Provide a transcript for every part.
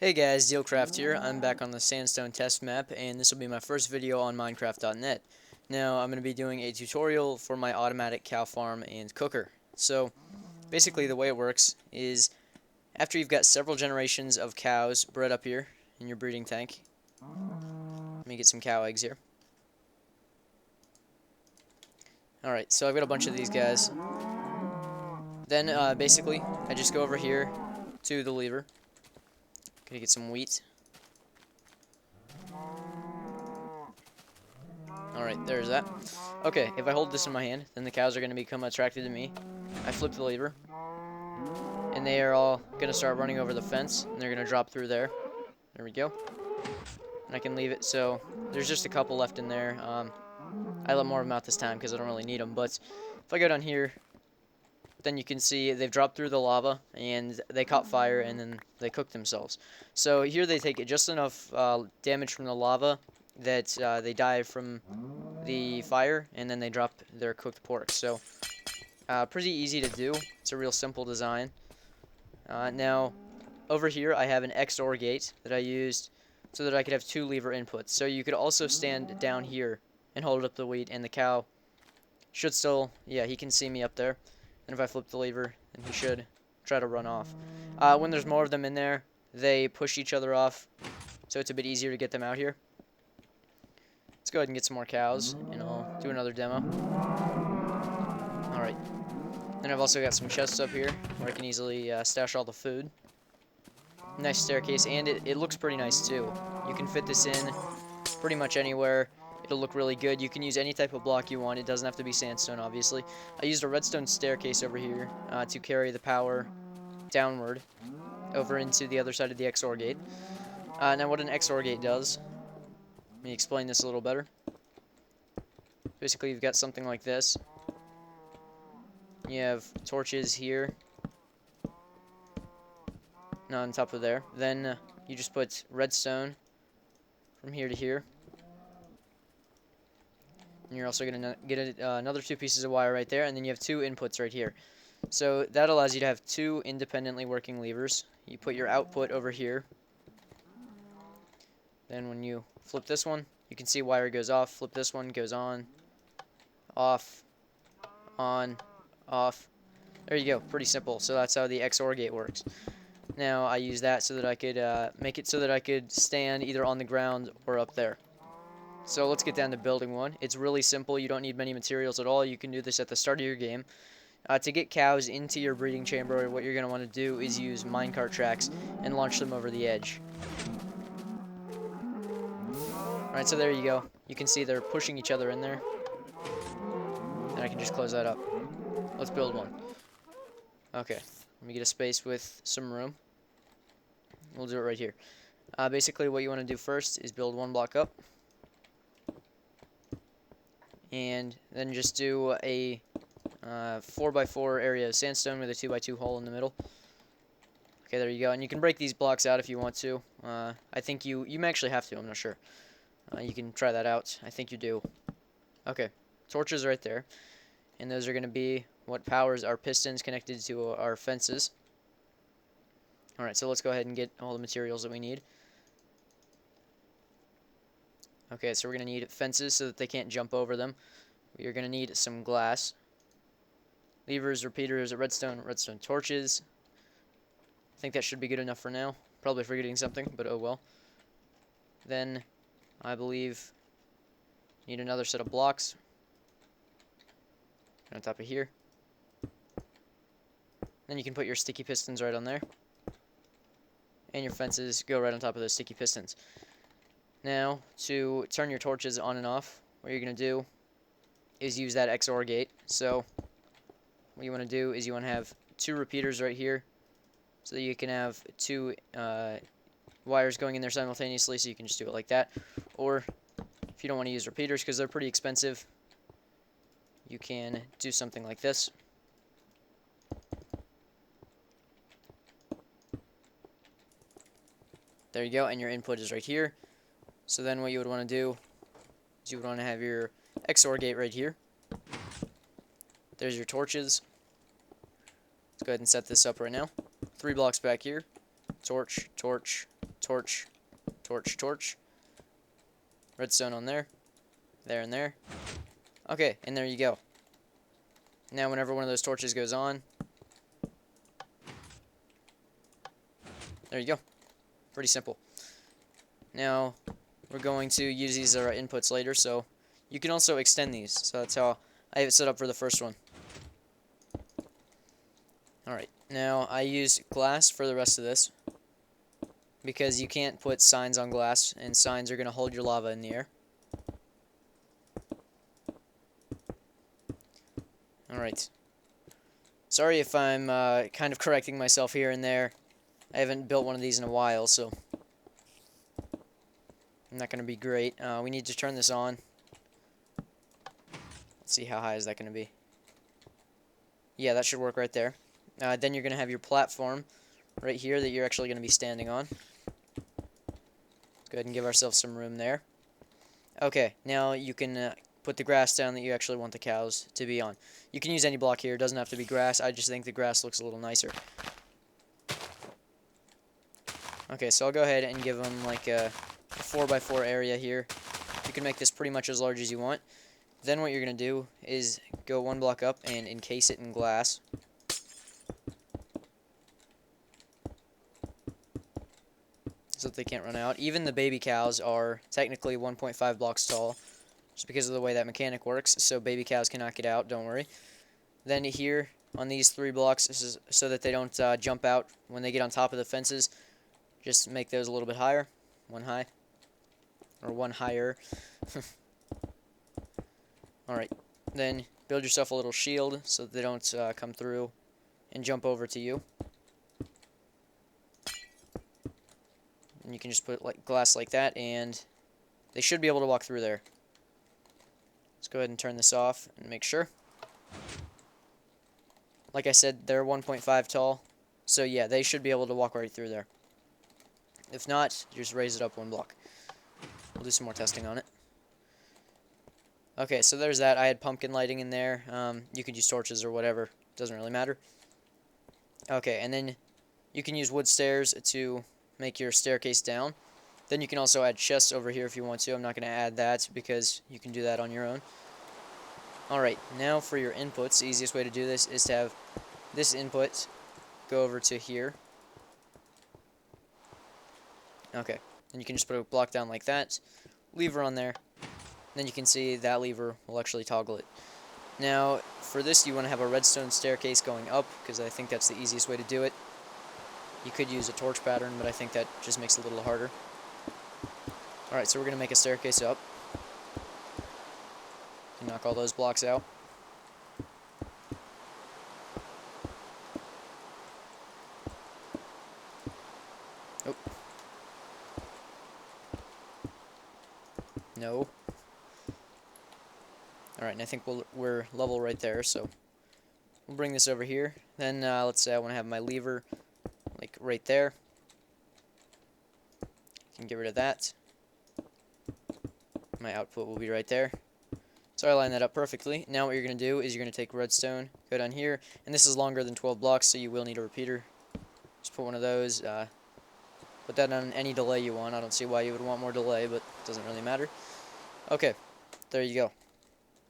Hey guys, DiehlCraft here. I'm back on the sandstone test map, and this will be my first video on Minecraft.net. Now, I'm going to be doing a tutorial for my automatic cow farm and cooker. So, basically the way it works is, after you've got several generations of cows bred up here in your breeding tank, let me get some cow eggs here. Alright, so I've got a bunch of these guys. Then, basically, I just go over here to the lever. Gonna get some wheat. Alright, there's that. Okay, if I hold this in my hand, then the cows are going to become attracted to me. I flip the lever, and they are all going to start running over the fence, and they're going to drop through there. There we go. And I can leave it, so there's just a couple left in there. I let more of them out this time because I don't really need them, but if I go down here, then you can see they've dropped through the lava, and they caught fire, and then they cooked themselves. So here they take just enough damage from the lava that they die from the fire, and then they drop their cooked pork. So pretty easy to do. It's a real simple design. Now over here I have an XOR gate that I used so that I could have two lever inputs. So you could also stand down here and hold up the wheat, and the cow should still, yeah, he can see me up there. And if I flip the lever, then he should try to run off. When there's more of them in there, they push each other off, so it's a bit easier to get them out here. Let's go ahead and get some more cows, and I'll do another demo. Alright. Then I've also got some chests up here, where I can easily stash all the food. Nice staircase, and it looks pretty nice too. You can fit this in pretty much anywhere. It'll look really good. You can use any type of block you want. It doesn't have to be sandstone, obviously. I used a redstone staircase over here to carry the power downward over into the other side of the XOR gate. Now what an XOR gate does, let me explain this a little better. Basically, you've got something like this. You have torches here, and on top of there. Then you just put redstone from here to here. And you're also going to get another two pieces of wire right there, and then you have two inputs right here. So that allows you to have two independently working levers. You put your output over here. Then when you flip this one, you can see wire goes off. Flip this one, goes on, off, on, off. There you go. Pretty simple. So that's how the XOR gate works. Now I use that so that I could make it so that I could stand either on the ground or up there. So let's get down to building one. It's really simple. You don't need many materials at all. You can do this at the start of your game. To get cows into your breeding chamber, what you're going to want to do is use minecart tracks and launch them over the edge. Alright, so there you go. You can see they're pushing each other in there. And I can just close that up. Let's build one. Okay, let me get a space with some room. We'll do it right here. Basically, what you want to do first is build one block up. And then just do a 4x4 area of sandstone with a 2x2 hole in the middle. Okay, there you go. And you can break these blocks out if you want to. I think you may actually have to. I'm not sure. You can try that out. I think you do. Okay, torches right there. And those are going to be what powers our pistons connected to our fences. Alright, so let's go ahead and get all the materials that we need. Okay, so we're going to need fences so that they can't jump over them. We're going to need some glass. Levers, repeaters, redstone torches. I think that should be good enough for now. Probably forgetting something, but oh well. Then, I believe, need another set of blocks. On top of here. Then you can put your sticky pistons right on there. And your fences go right on top of those sticky pistons. Now, to turn your torches on and off, what you're going to do is use that XOR gate. So, what you want to do is you want to have two repeaters right here, so that you can have two wires going in there simultaneously, so you can just do it like that. Or, if you don't want to use repeaters because they're pretty expensive, you can do something like this. There you go, and your input is right here. So then what you would want to do is you would want to have your XOR gate right here. There's your torches. Let's go ahead and set this up right now. 3 blocks back here. Torch, torch, torch, torch, torch. Redstone on there. There and there. Okay, and there you go. Now whenever one of those torches goes on, there you go. Pretty simple. Now, we're going to use these as our inputs later, so you can also extend these. So that's how I have it set up for the first one. Alright, now I use glass for the rest of this, because you can't put signs on glass, and signs are going to hold your lava in the air. Alright. Sorry if I'm kind of correcting myself here and there. I haven't built one of these in a while, so not going to be great. We need to turn this on. Let's see, how high is that going to be? Yeah, that should work right there. Then you're going to have your platform right here that you're actually going to be standing on. Let's go ahead and give ourselves some room there. Okay, now you can put the grass down that you actually want the cows to be on. You can use any block here. It doesn't have to be grass. I just think the grass looks a little nicer. Okay, so I'll go ahead and give them like a 4x4 area here. You can make this pretty much as large as you want. Then what you're going to do is go one block up and encase it in glass. So that they can't run out. Even the baby cows are technically 1.5 blocks tall, just because of the way that mechanic works, so baby cows cannot get out, don't worry. Then here, on these 3 blocks, this is so that they don't jump out when they get on top of the fences, just make those a little bit higher. One high. Or one higher. Alright, then build yourself a little shield so that they don't come through and jump over to you. And you can just put like glass like that, and they should be able to walk through there. Let's go ahead and turn this off and make sure. Like I said, they're 1.5 tall, so yeah, they should be able to walk right through there. If not, just raise it up 1 block. We'll do some more testing on it. Okay, so there's that. I had pumpkin lighting in there. You could use torches or whatever. Doesn't really matter. Okay, and then you can use wood stairs to make your staircase down. Then you can also add chests over here if you want to. I'm not going to add that because you can do that on your own. Alright, now for your inputs, the easiest way to do this is to have this input go over to here. Okay, and you can just put a block down like that, lever on there, then you can see that lever will actually toggle it. Now, for this you want to have a redstone staircase going up, because I think that's the easiest way to do it. You could use a torch pattern, but I think that just makes it a little harder. Alright, so we're going to make a staircase up. Knock all those blocks out. Oh. No. Alright, and I think we're level right there, so we'll bring this over here. Then, let's say I want to have my lever, like, right there. Can get rid of that. My output will be right there. So I line that up perfectly. Now what you're going to do is you're going to take redstone, go down here, and this is longer than 12 blocks, so you will need a repeater. Just put one of those, put that on any delay you want. I don't see why you would want more delay, but it doesn't really matter. Okay, there you go.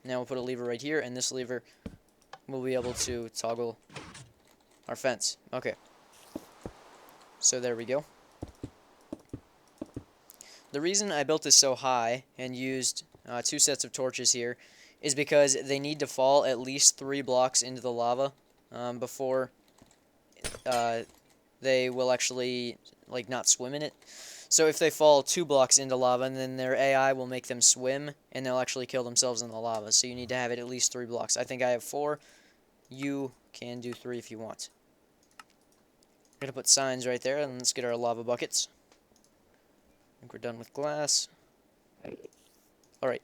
Now we'll put a lever right here, and this lever will be able to toggle our fence. Okay, so there we go. The reason I built this so high and used 2 sets of torches here is because they need to fall at least 3 blocks into the lava before they will actually like not swim in it. So if they fall 2 blocks into lava, then their AI will make them swim and they'll actually kill themselves in the lava. So you need to have it at least 3 blocks. I think I have 4. You can do 3 if you want. I'm going to put signs right there, and let's get our lava buckets. I think we're done with glass. Alright.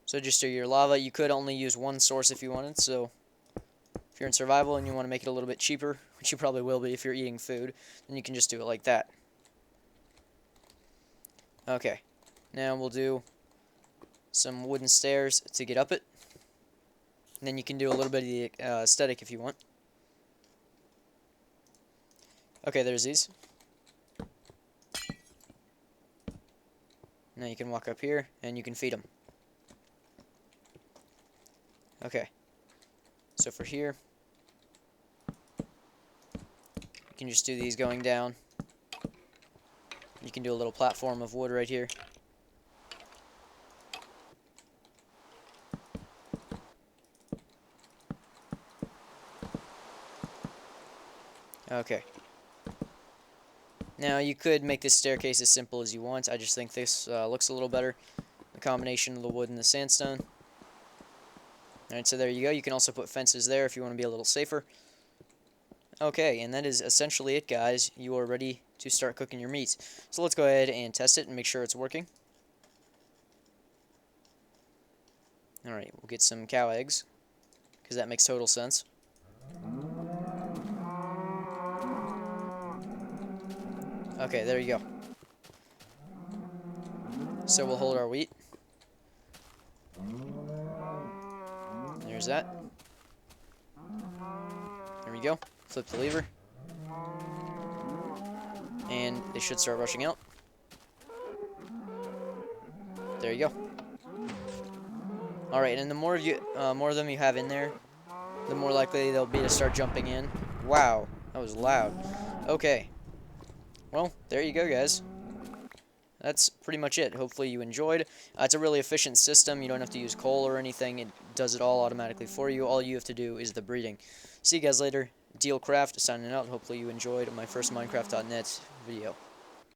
So just do your lava. You could only use 1 source if you wanted, so if you're in survival and you want to make it a little bit cheaper, which you probably will be if you're eating food, then you can just do it like that. Okay. Now we'll do some wooden stairs to get up it. And then you can do a little bit of the aesthetic if you want. Okay, there's these. Now you can walk up here, and you can feed them. Okay. So for here, you can just do these going down. You can do a little platform of wood right here. Okay. Now you could make this staircase as simple as you want. I just think this looks a little better. The combination of the wood and the sandstone. Alright, so there you go. You can also put fences there if you want to be a little safer. Okay, and that is essentially it, guys. You are ready to start cooking your meat. So let's go ahead and test it and make sure it's working. Alright, we'll get some cow eggs, because that makes total sense. Okay, there you go. So we'll hold our wheat. There's that. There we go. Flip the lever. And they should start rushing out. There you go. Alright, and the more of them you have in there, the more likely they'll be to start jumping in. Wow, that was loud. Okay. Well, there you go, guys. That's pretty much it. Hopefully you enjoyed. It's a really efficient system. You don't have to use coal or anything. It does it all automatically for you. All you have to do is the breeding. See you guys later. DiehlCraft signing out. Hopefully you enjoyed my first Minecraft.net video.